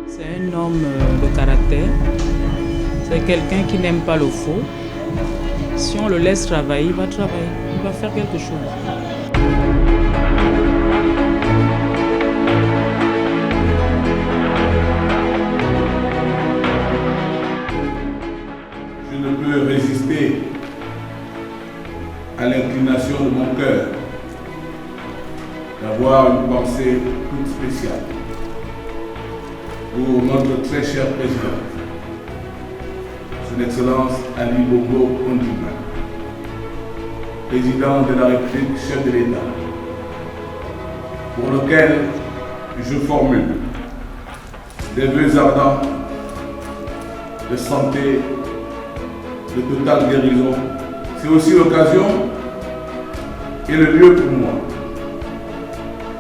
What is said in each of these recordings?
C'est un homme de caractère. C'est quelqu'un qui n'aime pas le faux. Si on le laisse travailler, il va travailler. Il va faire quelque chose. Je ne peux résister à l'inclination de mon cœur d'avoir une pensée toute spéciale pour notre très cher président, son Excellence Ali Bongo Ondimba, président de la République, chef de l'État, pour lequel je formule des vœux ardents de santé, de totale guérison. C'est aussi l'occasion et le lieu pour moi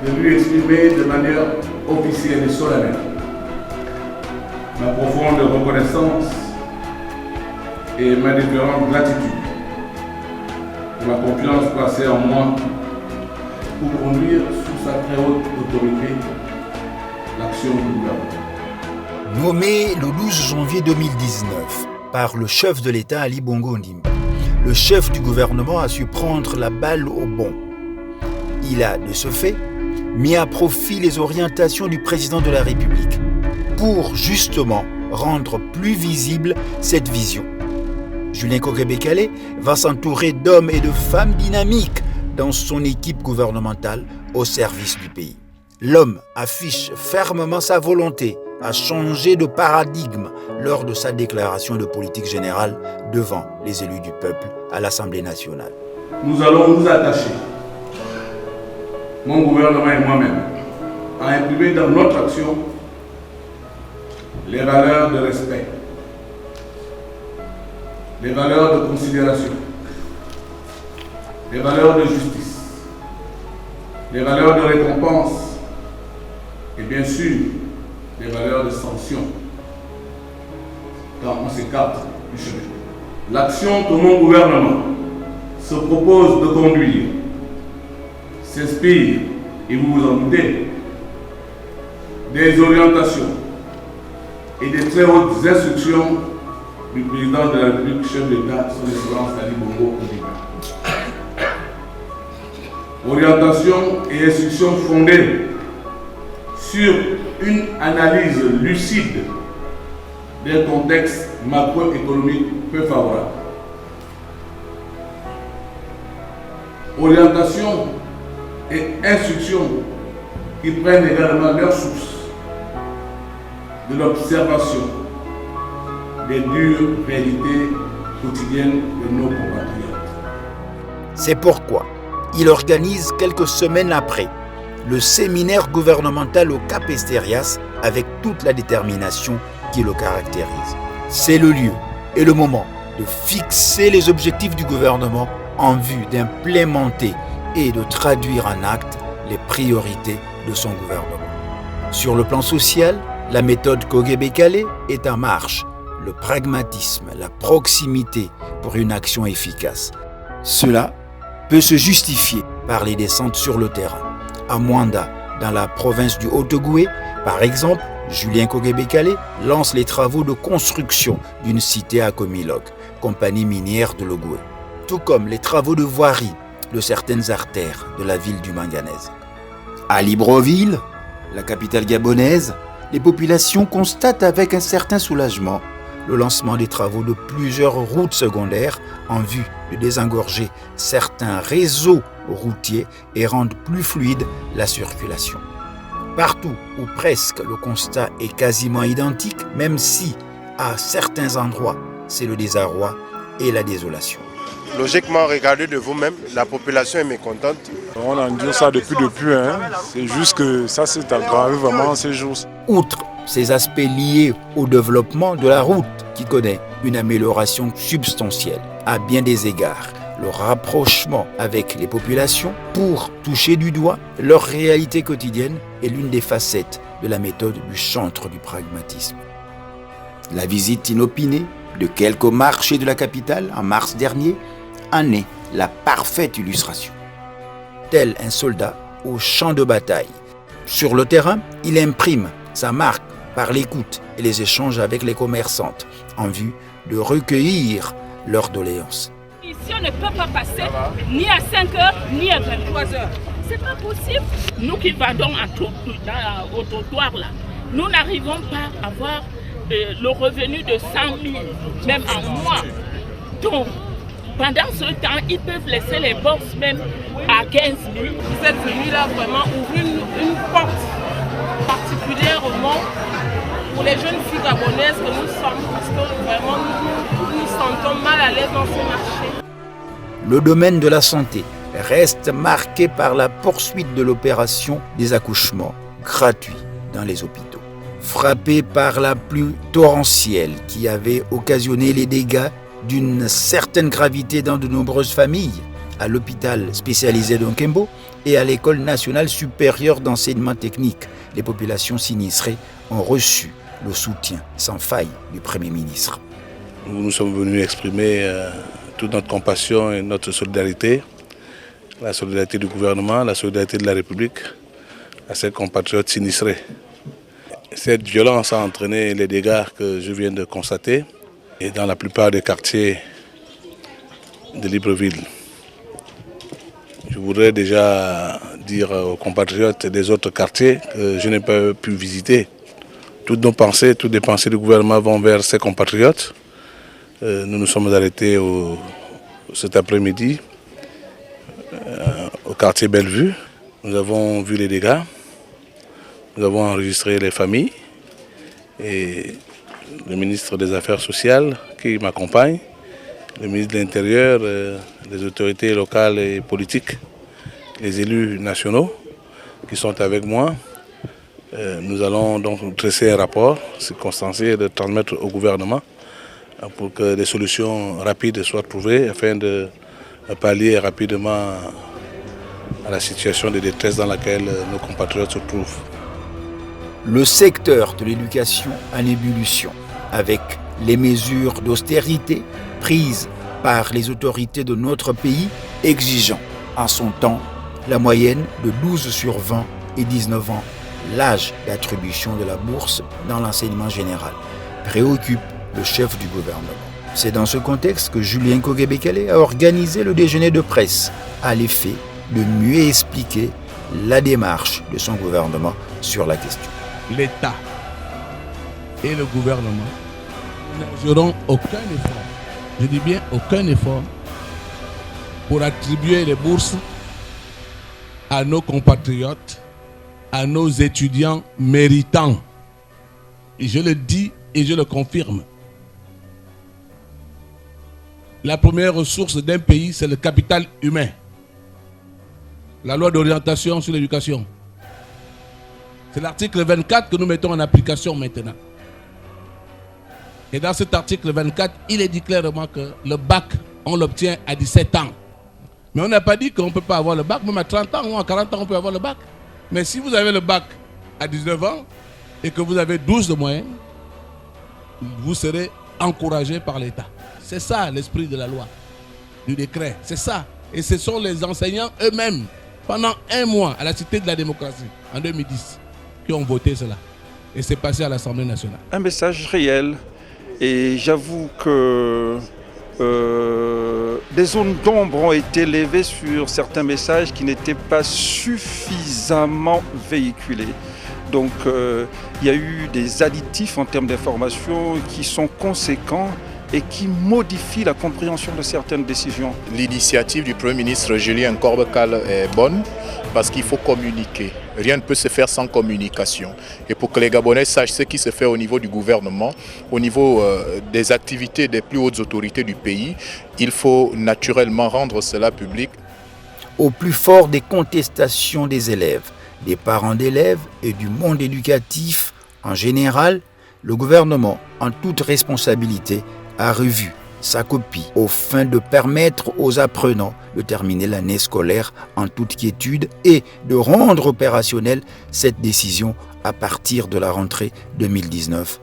de lui exprimer de manière officielle et solennelle ma profonde reconnaissance et ma différente gratitude pour la confiance placée en moi pour conduire sous sa très haute autorité l'action du gouvernement. Nommé le 12 janvier 2019 par le chef de l'État Ali Bongo Ondimba, le chef du gouvernement a su prendre la balle au bond. Il a, de ce fait, mis à profit les orientations du président de la République pour justement rendre plus visible cette vision. Julien Kogue-Bekele va s'entourer d'hommes et de femmes dynamiques dans son équipe gouvernementale au service du pays. L'homme affiche fermement sa volonté à changer de paradigme lors de sa déclaration de politique générale devant les élus du peuple à l'Assemblée nationale. Nous allons nous attacher, mon gouvernement et moi-même, à imprimer dans notre action les valeurs de respect, les valeurs de considération, les valeurs de justice, les valeurs de récompense et bien sûr les valeurs de sanction quand on s'écarte du chemin. L'action que mon gouvernement se propose de conduire s'inspire, et vous vous en doutez, des orientations et des très hautes instructions du président de la République, chef d'État, son Excellence Ali Bongo Ondimba. Orientations et instructions fondées sur une analyse lucide d'un contexte macroéconomique peu favorable. Orientations et instructions qui prennent également leur source de l'observation des dures réalités quotidiennes de nos compatriotes. C'est pourquoi il organise quelques semaines après le séminaire gouvernemental au Cap Esterias avec toute la détermination qui le caractérise. C'est le lieu et le moment de fixer les objectifs du gouvernement en vue d'implémenter et de traduire en actes les priorités de son gouvernement. Sur le plan social, la méthode Kogue-Bekele est en marche. Le pragmatisme, la proximité pour une action efficace. Cela peut se justifier par les descentes sur le terrain. À Mwanda, dans la province du Haut-Ogooué, par exemple, Julien Kogue-Bekele lance les travaux de construction d'une cité à Komilog, compagnie minière de l'Ogooué, tout comme les travaux de voirie de certaines artères de la ville du Manganèse. À Libreville, la capitale gabonaise, les populations constatent avec un certain soulagement le lancement des travaux de plusieurs routes secondaires en vue de désengorger certains réseaux routiers et rendre plus fluide la circulation. Partout ou presque, le constat est quasiment identique, même si, à certains endroits, c'est le désarroi et la désolation. Logiquement, regardez de vous-même, la population est mécontente. On endure ça depuis peu, c'est juste que ça s'est aggravé vraiment ces jours. Outre ces aspects liés au développement de la route qui connaît une amélioration substantielle à bien des égards, le rapprochement avec les populations pour toucher du doigt leur réalité quotidienne est l'une des facettes de la méthode du chantre du pragmatisme. La visite inopinée de quelques marchés de la capitale en mars dernier en est la parfaite illustration. Tel un soldat au champ de bataille. Sur le terrain, il imprime sa marque par l'écoute et les échanges avec les commerçantes en vue de recueillir leurs doléances. Ici, on ne peut pas passer ni à 5h ni à 23h. C'est pas possible. Nous qui vendons au trottoir là, nous n'arrivons pas à avoir le revenu de 100 000, même en mois. Donc, pendant ce temps, ils peuvent laisser les bourses même à 15 000. Vous êtes venus là vraiment ouvrir une porte particulièrement pour les jeunes filles gabonaises que nous sommes, parce que vraiment nous nous sentons mal à l'aise dans ce marché. Le domaine de la santé reste marqué par la poursuite de l'opération des accouchements gratuits dans les hôpitaux. Frappé par la pluie torrentielle qui avait occasionné les dégâts d'une certaine gravité dans de nombreuses familles, à l'hôpital spécialisé d'Onkembo et à l'École nationale supérieure d'enseignement technique, les populations sinistrées ont reçu le soutien sans faille du Premier ministre. Nous sommes venus exprimer toute notre compassion et notre solidarité, la solidarité du gouvernement, la solidarité de la République à ses compatriotes sinistrés. Cette violence a entraîné les dégâts que je viens de constater et dans la plupart des quartiers de Libreville. Je voudrais déjà dire aux compatriotes des autres quartiers que je n'ai pas pu visiter. Toutes nos pensées, toutes les pensées du gouvernement vont vers ces compatriotes. Nous nous sommes arrêtés cet après-midi au quartier Bellevue. Nous avons vu les dégâts, nous avons enregistré les familles et le ministre des Affaires sociales qui m'accompagne, le ministre de l'Intérieur, les autorités locales et politiques, les élus nationaux qui sont avec moi. Nous allons donc dresser un rapport circonstancié et le transmettre au gouvernement pour que des solutions rapides soient trouvées afin de pallier rapidement à la situation de détresse dans laquelle nos compatriotes se trouvent. Le secteur de l'éducation en ébullition, avec les mesures d'austérité prises par les autorités de notre pays, exigeant en son temps la moyenne de 12 sur 20 et 19 ans, l'âge d'attribution de la bourse dans l'enseignement général, préoccupe le chef du gouvernement. C'est dans ce contexte que Julien Kogebekele a organisé le déjeuner de presse à l'effet de mieux expliquer la démarche de son gouvernement sur la question. L'État et le gouvernement n'auront aucun effort, je dis bien aucun effort, pour attribuer les bourses à nos compatriotes, à nos étudiants méritants. Et je le dis et je le confirme. La première ressource d'un pays, c'est le capital humain. La loi d'orientation sur l'éducation. C'est l'article 24 que nous mettons en application maintenant. Et dans cet article 24, il est dit clairement que le bac, on l'obtient à 17 ans. Mais on n'a pas dit qu'on ne peut pas avoir le bac, même à 30 ans ou à 40 ans, on peut avoir le bac. Mais si vous avez le bac à 19 ans et que vous avez 12 de moyenne, vous serez encouragé par l'État. C'est ça l'esprit de la loi, du décret. C'est ça. Et ce sont les enseignants eux-mêmes, pendant un mois, à la Cité de la démocratie, en 2010, qui ont voté cela. Et c'est passé à l'Assemblée nationale. Un message réel. Et j'avoue que des zones d'ombre ont été levées sur certains messages qui n'étaient pas suffisamment véhiculés. Donc il y a eu des additifs en termes d'information qui sont conséquents et qui modifient la compréhension de certaines décisions. L'initiative du Premier ministre Julien Korbekal est bonne parce qu'il faut communiquer. Rien ne peut se faire sans communication. Et pour que les Gabonais sachent ce qui se fait au niveau du gouvernement, au niveau des activités des plus hautes autorités du pays, il faut naturellement rendre cela public. Au plus fort des contestations des élèves, des parents d'élèves et du monde éducatif en général, le gouvernement, en toute responsabilité, a revu sa copie aux fins de permettre aux apprenants de terminer l'année scolaire en toute quiétude et de rendre opérationnelle cette décision à partir de la rentrée 2019-2020.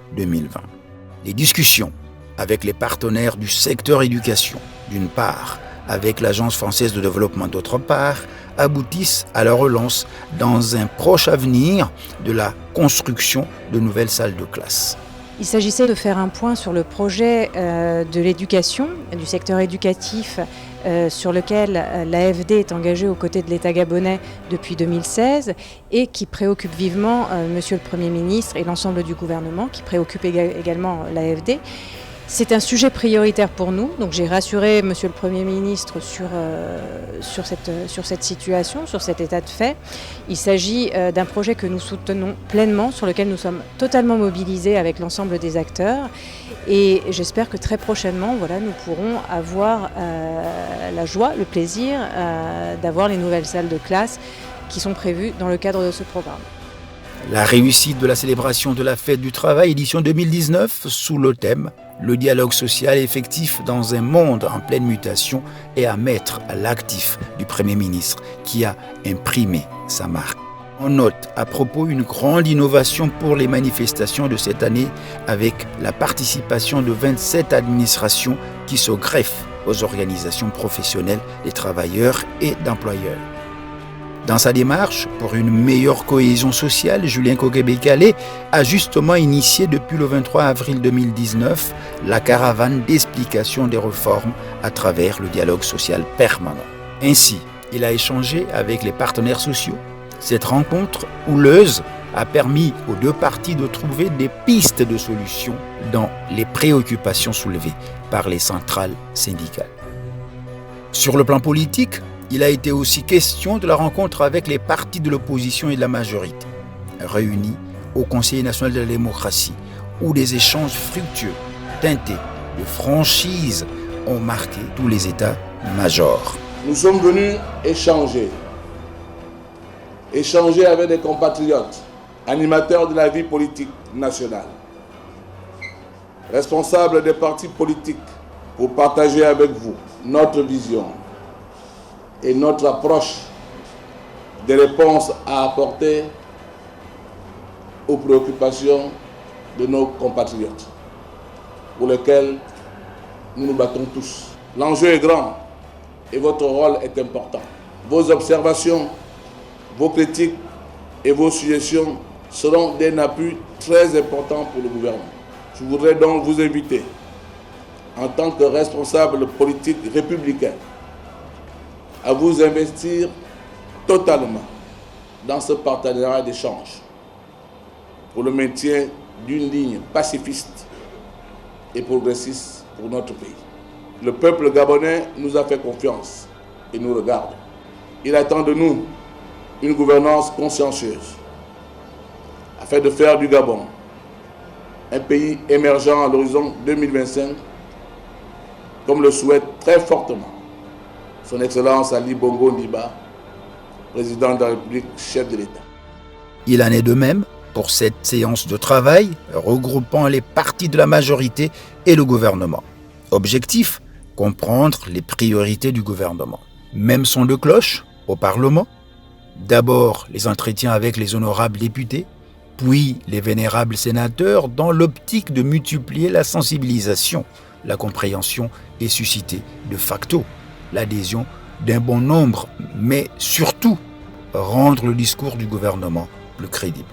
Les discussions avec les partenaires du secteur éducation, d'une part, avec l'Agence française de développement d'autre part, aboutissent à la relance dans un proche avenir de la construction de nouvelles salles de classe. Il s'agissait de faire un point sur le projet de l'éducation, du secteur éducatif sur lequel l'AFD est engagée aux côtés de l'État gabonais depuis 2016 et qui préoccupe vivement Monsieur le Premier ministre et l'ensemble du gouvernement, qui préoccupe également l'AFD. C'est un sujet prioritaire pour nous, donc j'ai rassuré Monsieur le Premier ministre sur cette situation, sur cet état de fait. Il s'agit d'un projet que nous soutenons pleinement, sur lequel nous sommes totalement mobilisés avec l'ensemble des acteurs. Et j'espère que très prochainement, nous pourrons avoir la joie, le plaisir d'avoir les nouvelles salles de classe qui sont prévues dans le cadre de ce programme. La réussite de la célébration de la fête du travail édition 2019 sous le thème « Le dialogue social effectif dans un monde en pleine mutation » est à mettre à l'actif du Premier ministre qui a imprimé sa marque. On note à propos une grande innovation pour les manifestations de cette année avec la participation de 27 administrations qui se greffent aux organisations professionnelles des travailleurs et d'employeurs. Dans sa démarche pour une meilleure cohésion sociale, Julien Koké-Bekale a justement initié depuis le 23 avril 2019 la caravane d'explication des réformes à travers le dialogue social permanent. Ainsi, il a échangé avec les partenaires sociaux. Cette rencontre houleuse a permis aux deux parties de trouver des pistes de solutions dans les préoccupations soulevées par les centrales syndicales. Sur le plan politique, il a été aussi question de la rencontre avec les partis de l'opposition et de la majorité, réunis au Conseil national de la démocratie, où des échanges fructueux, teintés de franchise, ont marqué tous les états-majors. Nous sommes venus échanger avec des compatriotes, animateurs de la vie politique nationale, responsables des partis politiques, pour partager avec vous notre vision et notre approche des réponses à apporter aux préoccupations de nos compatriotes, pour lesquelles nous nous battons tous. L'enjeu est grand et votre rôle est important. Vos observations, vos critiques et vos suggestions seront d'un appui très important pour le gouvernement. Je voudrais donc vous inviter, en tant que responsable politique républicain, à vous investir totalement dans ce partenariat d'échange pour le maintien d'une ligne pacifiste et progressiste pour notre pays. Le peuple gabonais nous a fait confiance et nous regarde. Il attend de nous une gouvernance consciencieuse afin de faire du Gabon un pays émergent à l'horizon 2025, comme le souhaite très fortement Son Excellence Ali Bongo Ondimba, président de la République, chef de l'État. Il en est de même pour cette séance de travail regroupant les partis de la majorité et le gouvernement. Objectif, comprendre les priorités du gouvernement. Même son de cloche au Parlement. D'abord les entretiens avec les honorables députés, puis les vénérables sénateurs dans l'optique de multiplier la sensibilisation, la compréhension et susciter de facto l'adhésion d'un bon nombre, mais surtout rendre le discours du gouvernement plus crédible.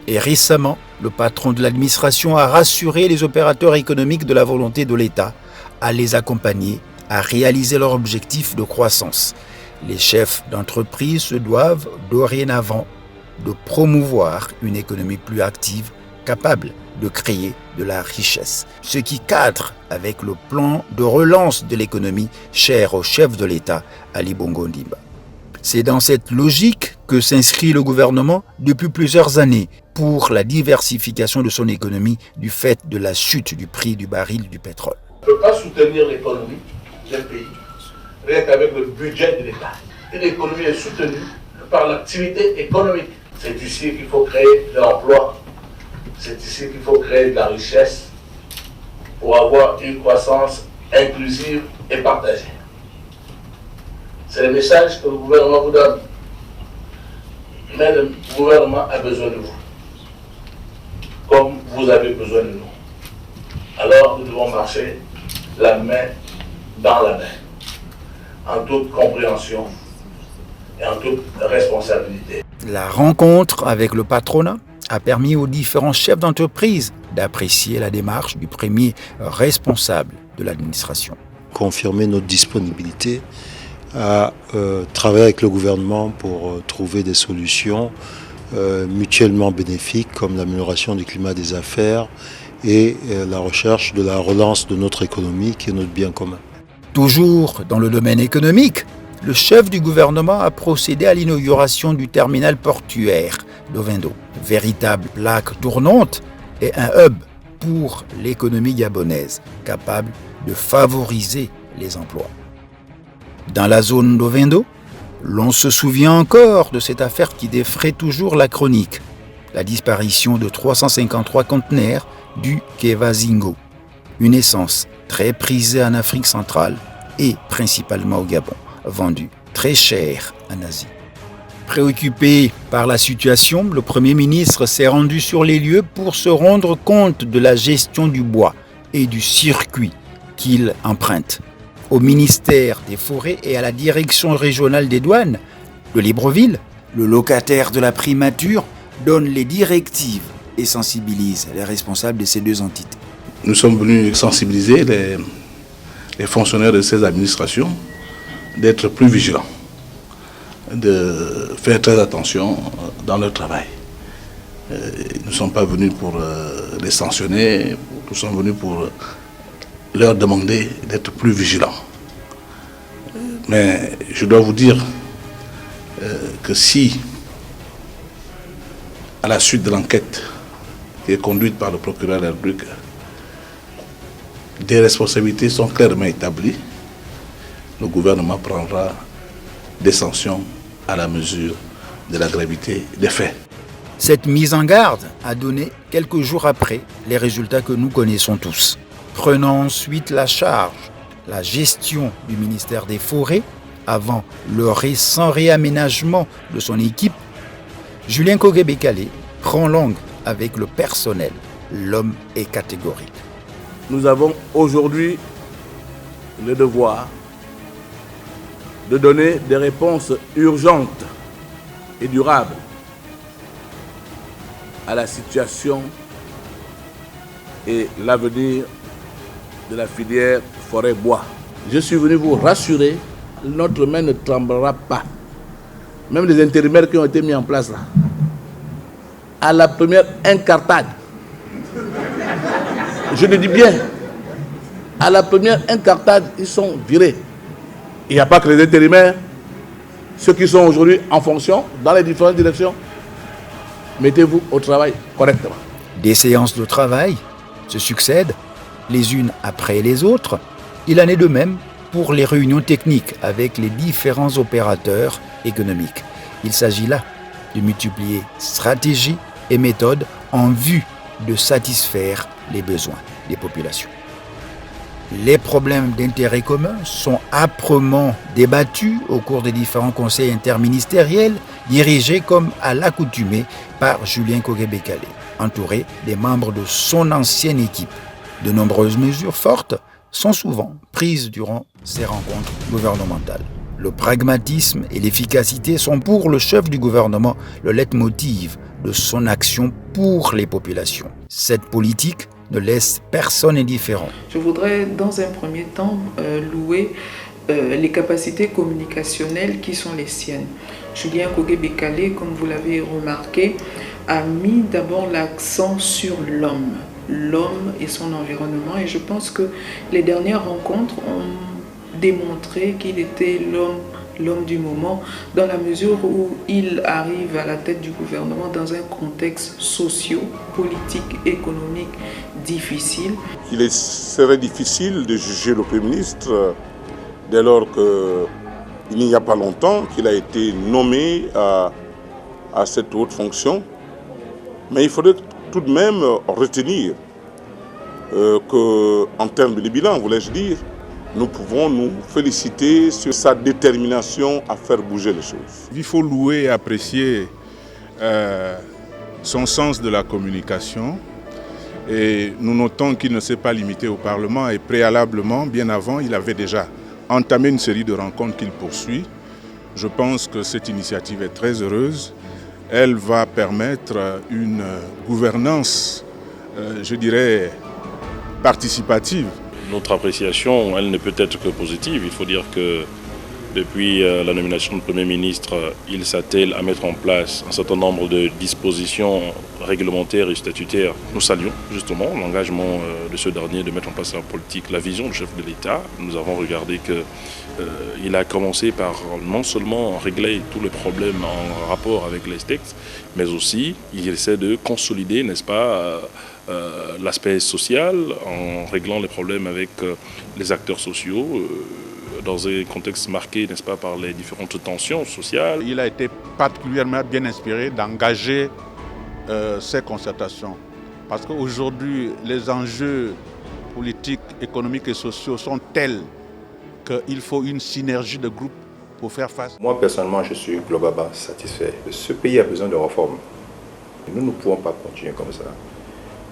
Et récemment, le patron de l'administration a rassuré les opérateurs économiques de la volonté de l'État à les accompagner à réaliser leur objectif de croissance. Les chefs d'entreprise se doivent dorénavant de promouvoir une économie plus active, capable de créer de la richesse. Ce qui cadre avec le plan de relance de l'économie cher au chef de l'État, Ali Bongo Ondimba. C'est dans cette logique que s'inscrit le gouvernement depuis plusieurs années pour la diversification de son économie du fait de la chute du prix du baril du pétrole. On ne peut pas soutenir l'économie d'un pays rien qu'avec le budget de l'État. Une économie est soutenue par l'activité économique. C'est ici qu'il faut créer de l'emploi. C'est ici qu'il faut créer de la richesse pour avoir une croissance inclusive et partagée. C'est le message que le gouvernement vous donne. Mais le gouvernement a besoin de vous, comme vous avez besoin de nous. Alors nous devons marcher la main dans la main, en toute compréhension et en toute responsabilité. La rencontre avec le patronat a permis aux différents chefs d'entreprise d'apprécier la démarche du premier responsable de l'administration. Confirmer notre disponibilité à travailler avec le gouvernement pour trouver des solutions mutuellement bénéfiques comme l'amélioration du climat des affaires et la recherche de la relance de notre économie qui est notre bien commun. Toujours dans le domaine économique, le chef du gouvernement a procédé à l'inauguration du terminal portuaire d'Ovendo, véritable plaque tournante et un hub pour l'économie gabonaise, capable de favoriser les emplois. Dans la zone d'Ovendo, l'on se souvient encore de cette affaire qui défraie toujours la chronique, la disparition de 353 conteneurs du Kevazingo, une essence très prisée en Afrique centrale et principalement au Gabon, vendue très cher en Asie. Préoccupé par la situation, le Premier ministre s'est rendu sur les lieux pour se rendre compte de la gestion du bois et du circuit qu'il emprunte. Au ministère des Forêts et à la direction régionale des douanes de Libreville, le locataire de la primature donne les directives et sensibilise les responsables de ces deux entités. Nous sommes venus sensibiliser les fonctionnaires de ces administrations d'être plus vigilants, de faire très attention dans leur travail. Nous ne sommes pas venus pour les sanctionner, nous sommes venus pour leur demander d'être plus vigilants. Mais je dois vous dire que si, à la suite de l'enquête qui est conduite par le procureur de la République, des responsabilités sont clairement établies, le gouvernement prendra des sanctions à la mesure de la gravité des faits. Cette mise en garde a donné quelques jours après les résultats que nous connaissons tous. Prenant ensuite la charge, la gestion du ministère des Forêts avant le récent réaménagement de son équipe, Julien Kogué-Bekale prend langue avec le personnel. L'homme est catégorique. Nous avons aujourd'hui le devoir de donner des réponses urgentes et durables à la situation et l'avenir de la filière forêt-bois. Je suis venu vous rassurer, notre main ne tremblera pas. Même les intérimaires qui ont été mis en place là, à la première incartade, je le dis bien, à la première incartade, ils sont virés. Il n'y a pas que les intérimaires, ceux qui sont aujourd'hui en fonction dans les différentes directions, mettez-vous au travail correctement. Des séances de travail se succèdent les unes après les autres. Il en est de même pour les réunions techniques avec les différents opérateurs économiques. Il s'agit là de multiplier stratégies et méthodes en vue de satisfaire les besoins des populations. Les problèmes d'intérêt commun sont âprement débattus au cours des différents conseils interministériels dirigés comme à l'accoutumée par Julien Kogué-Bekale, entouré des membres de son ancienne équipe. De nombreuses mesures fortes sont souvent prises durant ces rencontres gouvernementales. Le pragmatisme et l'efficacité sont pour le chef du gouvernement le leitmotiv de son action pour les populations. Cette politique ne laisse personne indifférent. Je voudrais dans un premier temps louer les capacités communicationnelles qui sont les siennes. Julien Kogué-Bekale, comme vous l'avez remarqué, a mis d'abord l'accent sur l'homme et son environnement, et je pense que les dernières rencontres ont démontré qu'il était l'homme du moment, dans la mesure où il arrive à la tête du gouvernement dans un contexte socio-politique, économique difficile. Il serait difficile de juger le Premier ministre dès lors qu'il n'y a pas longtemps qu'il a été nommé à cette haute fonction. Mais il faudrait tout de même retenir qu'en termes de bilan, voulais-je dire, nous pouvons nous féliciter sur sa détermination à faire bouger les choses. Il faut louer et apprécier son sens de la communication. Et nous notons qu'il ne s'est pas limité au Parlement et préalablement, bien avant, il avait déjà entamé une série de rencontres qu'il poursuit Je pense que cette initiative est très heureuse. Elle va permettre une gouvernance, je dirais, participative. Notre appréciation, elle ne peut être que positive. Il faut dire que depuis la nomination du Premier ministre, il s'attelle à mettre en place un certain nombre de dispositions réglementaires et statutaires. Nous saluons justement l'engagement de ce dernier de mettre en place la politique, la vision du chef de l'État. Nous avons regardé qu'il a commencé par non seulement régler tous les problèmes en rapport avec les textes, mais aussi il essaie de consolider, n'est-ce pas, l'aspect social en réglant les problèmes avec les acteurs sociaux. Dans un contexte marqué, n'est-ce pas, par les différentes tensions sociales. Il a été particulièrement bien inspiré d'engager ces concertations. Parce qu'aujourd'hui, les enjeux politiques, économiques et sociaux sont tels qu'il faut une synergie de groupes pour faire face. Moi, personnellement, je suis globalement satisfait. Ce pays a besoin de réformes. Nous ne pouvons pas continuer comme ça.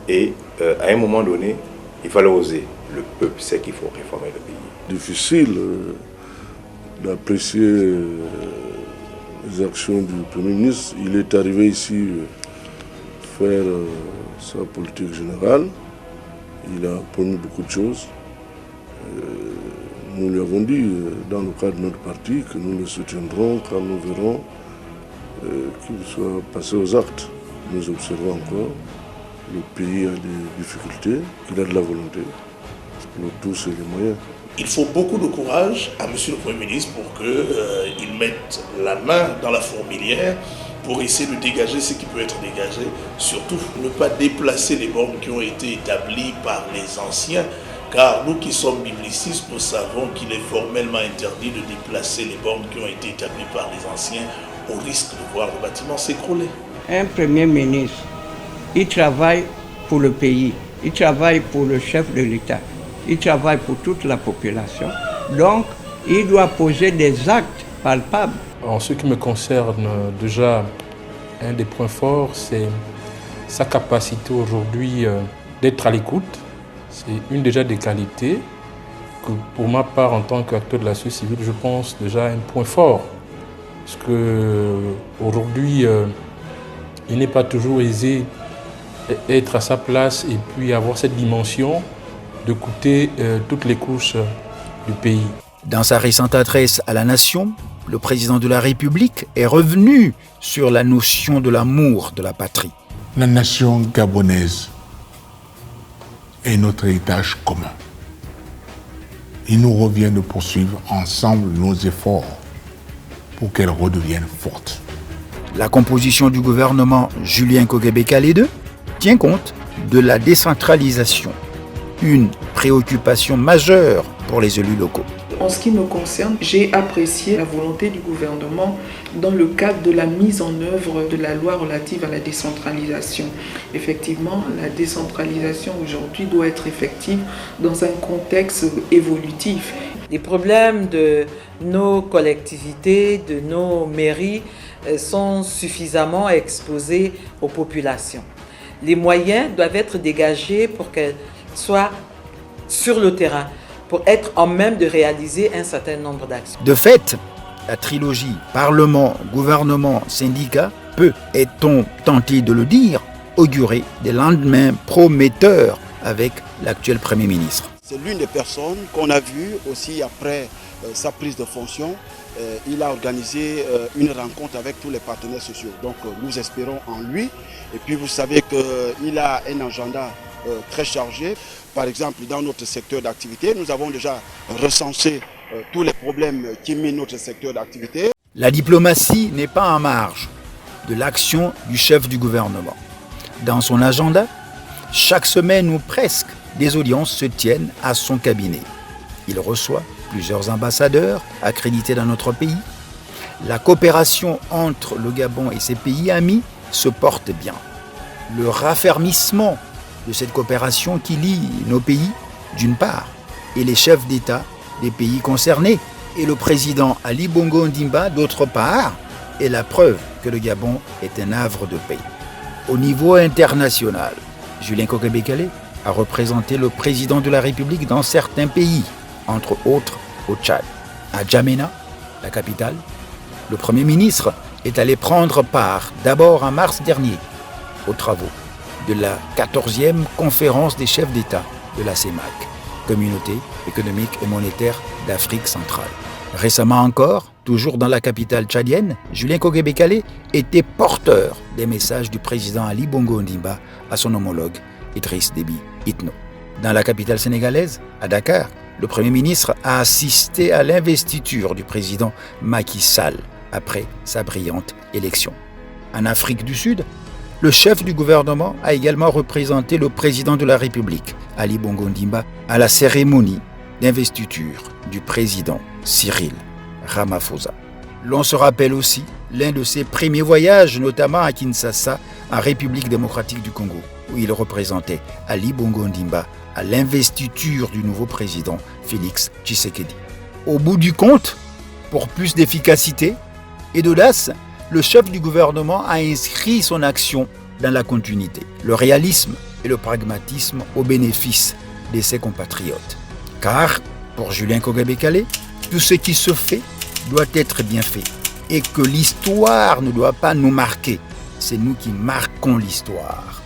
Et à un moment donné, il fallait oser. Le peuple sait qu'il faut réformer le pays. Difficile d'apprécier les actions du Premier ministre. Il est arrivé ici faire sa politique générale. Il a promis beaucoup de choses. Nous lui avons dit, dans le cadre de notre parti, que nous le soutiendrons quand nous verrons qu'il soit passé aux actes. Nous observons encore. Le pays a des difficultés, qu'il a de la volonté. Nous tous et les moyens. Il faut beaucoup de courage à M. le Premier ministre pour qu'il mette la main dans la fourmilière pour essayer de dégager ce qui peut être dégagé. Surtout, ne pas déplacer les bornes qui ont été établies par les anciens, car nous qui sommes biblicistes, nous savons qu'il est formellement interdit de déplacer les bornes qui ont été établies par les anciens au risque de voir le bâtiment s'écrouler. Un Premier ministre, il travaille pour le pays, il travaille pour le chef de l'État. Il travaille pour toute la population. Donc, il doit poser des actes palpables. En ce qui me concerne, déjà, un des points forts, c'est sa capacité aujourd'hui d'être à l'écoute. C'est une déjà des qualités que, pour ma part, en tant qu'acteur de la société civile, je pense déjà un point fort. Parce qu'aujourd'hui, il n'est pas toujours aisé d'être à sa place et puis avoir cette dimension d'écouter toutes les couches du pays. Dans sa récente adresse à la nation, le président de la République est revenu sur la notion de l'amour de la patrie. La nation gabonaise est notre héritage commun. Il nous revient de poursuivre ensemble nos efforts pour qu'elle redevienne forte. La composition du gouvernement Julien Kogebe-Kalé II tient compte de la décentralisation, une préoccupation majeure pour les élus locaux. En ce qui me concerne, j'ai apprécié la volonté du gouvernement dans le cadre de la mise en œuvre de la loi relative à la décentralisation. Effectivement, la décentralisation aujourd'hui doit être effective dans un contexte évolutif. Les problèmes de nos collectivités, de nos mairies sont suffisamment exposés aux populations. Les moyens doivent être dégagés pour qu'elles soient sur le terrain, pour être en même de réaliser un certain nombre d'actions. De fait, la trilogie Parlement, gouvernement, syndicat peut, est-on tenté de le dire, augurer des lendemains prometteurs avec l'actuel Premier ministre. C'est l'une des personnes qu'on a vues aussi après sa prise de fonction. Il a organisé une rencontre avec tous les partenaires sociaux. Donc nous espérons en lui. Et puis vous savez qu'il a un agenda très chargé. Par exemple, dans notre secteur d'activité, nous avons déjà recensé tous les problèmes qui minent notre secteur d'activité. La diplomatie n'est pas en marge de l'action du chef du gouvernement. Dans son agenda, chaque semaine ou presque, des audiences se tiennent à son cabinet. Il reçoit plusieurs ambassadeurs accrédités dans notre pays. La coopération entre le Gabon et ses pays amis se porte bien. Le raffermissement de cette coopération qui lie nos pays, d'une part, et les chefs d'État des pays concernés, et le président Ali Bongo Ondimba, d'autre part, est la preuve que le Gabon est un havre de paix. Au niveau international, Julien Kogebe-Kalé a représenté le président de la République dans certains pays, entre autres au Tchad, à Djamena, la capitale, Le Premier ministre est allé prendre part, d'abord en mars dernier, aux travaux de la 14e conférence des chefs d'État de la CEMAC, Communauté économique et monétaire d'Afrique centrale. Récemment encore, toujours dans la capitale tchadienne, Julien Kogué-Bekale était porteur des messages du président Ali Bongo Ondimba à son homologue Idriss Déby Itno. Dans la capitale sénégalaise, à Dakar, le Premier ministre a assisté à l'investiture du président Macky Sall après sa brillante élection. En Afrique du Sud, le chef du gouvernement a également représenté le président de la République, Ali Bongo Ondimba, à la cérémonie d'investiture du président Cyril Ramaphosa. L'on se rappelle aussi l'un de ses premiers voyages, notamment à Kinshasa, en République démocratique du Congo, où il représentait Ali Bongo Ondimba à l'investiture du nouveau président Félix Tshisekedi. Au bout du compte, pour plus d'efficacité et d'audace, le chef du gouvernement a inscrit son action dans la continuité, le réalisme et le pragmatisme au bénéfice de ses compatriotes. Car, pour Julien Kogué-Bekale, tout ce qui se fait doit être bien fait et que l'histoire ne doit pas nous marquer, c'est nous qui marquons l'histoire.